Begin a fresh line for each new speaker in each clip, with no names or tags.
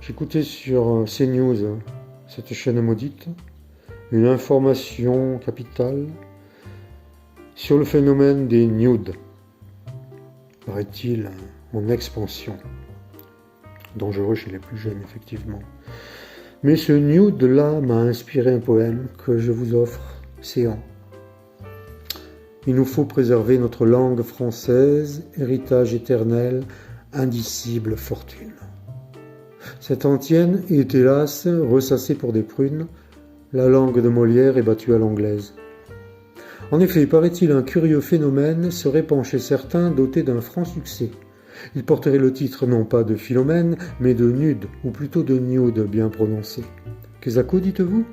J'écoutais sur CNews, cette chaîne maudite, une information capitale sur le phénomène des nudes. Paraît-il en expansion. Dangereux chez les plus jeunes, effectivement. Mais ce nude-là m'a inspiré un poème que je vous offre, séant. Il nous faut préserver notre langue française, héritage éternel, indicible fortune. Cette antienne est hélas ressassée pour des prunes, la langue de Molière est battue à l'anglaise. En effet, paraît-il, un curieux phénomène se répand chez certains dotés d'un franc succès. Il porterait le titre non pas de Philomène, mais de nude, ou plutôt de nude bien prononcé. Qu'est-ce que dites-vous ?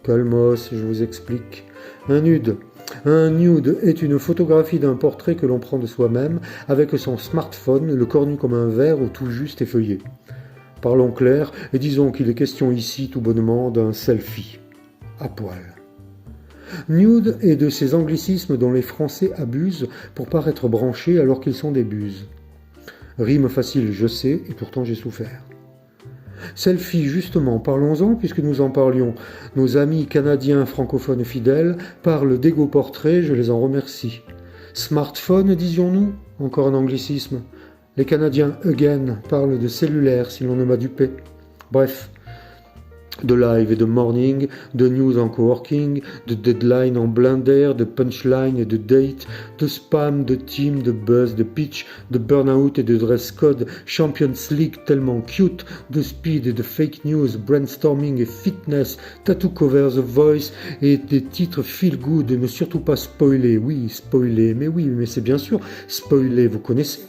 Calmos, je vous explique. Un nude est une photographie d'un portrait que l'on prend de soi-même avec son smartphone, le corps nu comme un verre ou tout juste effeuillé. Parlons clair et disons qu'il est question ici tout bonnement d'un selfie, à poil. Nude est de ces anglicismes dont les Français abusent pour paraître branchés alors qu'ils sont des buses. Rime facile, je sais, et pourtant j'ai souffert. Selfie, justement, parlons-en puisque nous en parlions. Nos amis canadiens francophones fidèles parlent d'égo-portrait, je les en remercie. Smartphone, disions-nous ? Encore un anglicisme. Les Canadiens, again, parlent de cellulaire si l'on ne m'a dupé. Bref, de live et de morning, de news en coworking, de deadline en blender, de punchline et de date, de spam, de team, de buzz, de pitch, de burn-out et de dress code, Champions League tellement cute, de speed et de fake news, brainstorming et fitness, tattoo cover The Voice et des titres feel good et ne surtout pas spoiler. Oui, mais c'est bien sûr spoiler, vous connaissez.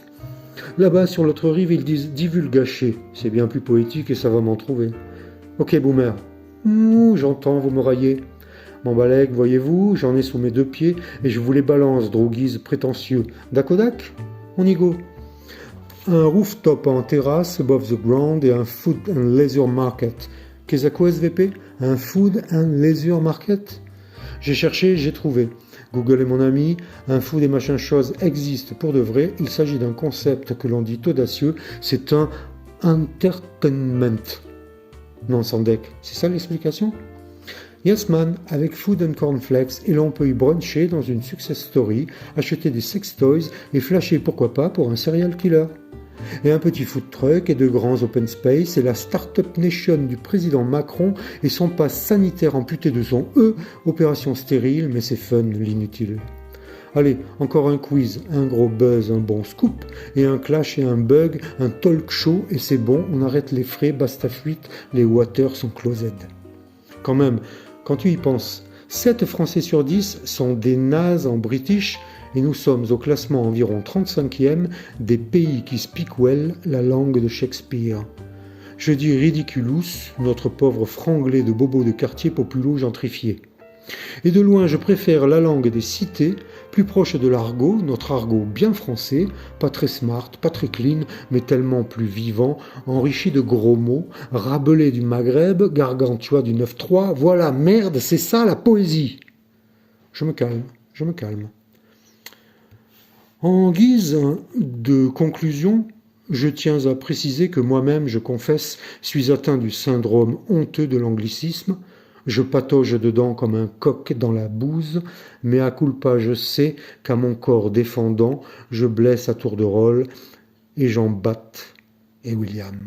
Là-bas, sur l'autre rive, ils disent divulgacher. C'est bien plus poétique et ça va m'en trouver. Ok, boomer. J'entends, vous me raillez. Mon balèque, voyez-vous, j'en ai sous mes 2 pieds et je vous les balance, droguise prétentieux. Dakodak ? On y go. Un rooftop en terrasse above the ground et un food and leisure market. Qu'est-ce que SVP ? Un food and leisure market ? J'ai cherché, j'ai trouvé. Google est mon ami, un food et machin chose existe pour de vrai, il s'agit d'un concept que l'on dit audacieux, c'est un entertainment. Non, sans deck, c'est ça l'explication ? Yes man, avec food and cornflakes, et l'on peut y bruncher dans une success story, acheter des sex toys et flasher pourquoi pas pour un serial killer. Et un petit food truck et de grands open space et la start-up nation du président Macron et son pass sanitaire amputé de son E, opération stérile mais c'est fun l'inutile. Allez, encore un quiz, un gros buzz, un bon scoop, et un clash et un bug, un talk show et c'est bon, on arrête les frais, basta fuite, les waters sont closed. Quand même, quand tu y penses, 7 Français sur 10 sont des nazes en british et nous sommes au classement environ 35e des pays qui speak well la langue de Shakespeare. Je dis ridiculous, notre pauvre franglais de bobo de quartier populo gentrifié. Et de loin, je préfère la langue des cités, plus proche de l'argot, notre argot bien français, pas très smart, pas très clean, mais tellement plus vivant, enrichi de gros mots, rabelais du Maghreb, gargantua du 9-3, voilà, merde, c'est ça la poésie. Je me calme. En guise de conclusion, je tiens à préciser que moi-même, je confesse, suis atteint du syndrome honteux de l'anglicisme. Je patauge dedans comme un coq dans la bouse, mais à culpa, je sais qu'à mon corps défendant, je blesse à tour de rôle, et j'en batte, et William.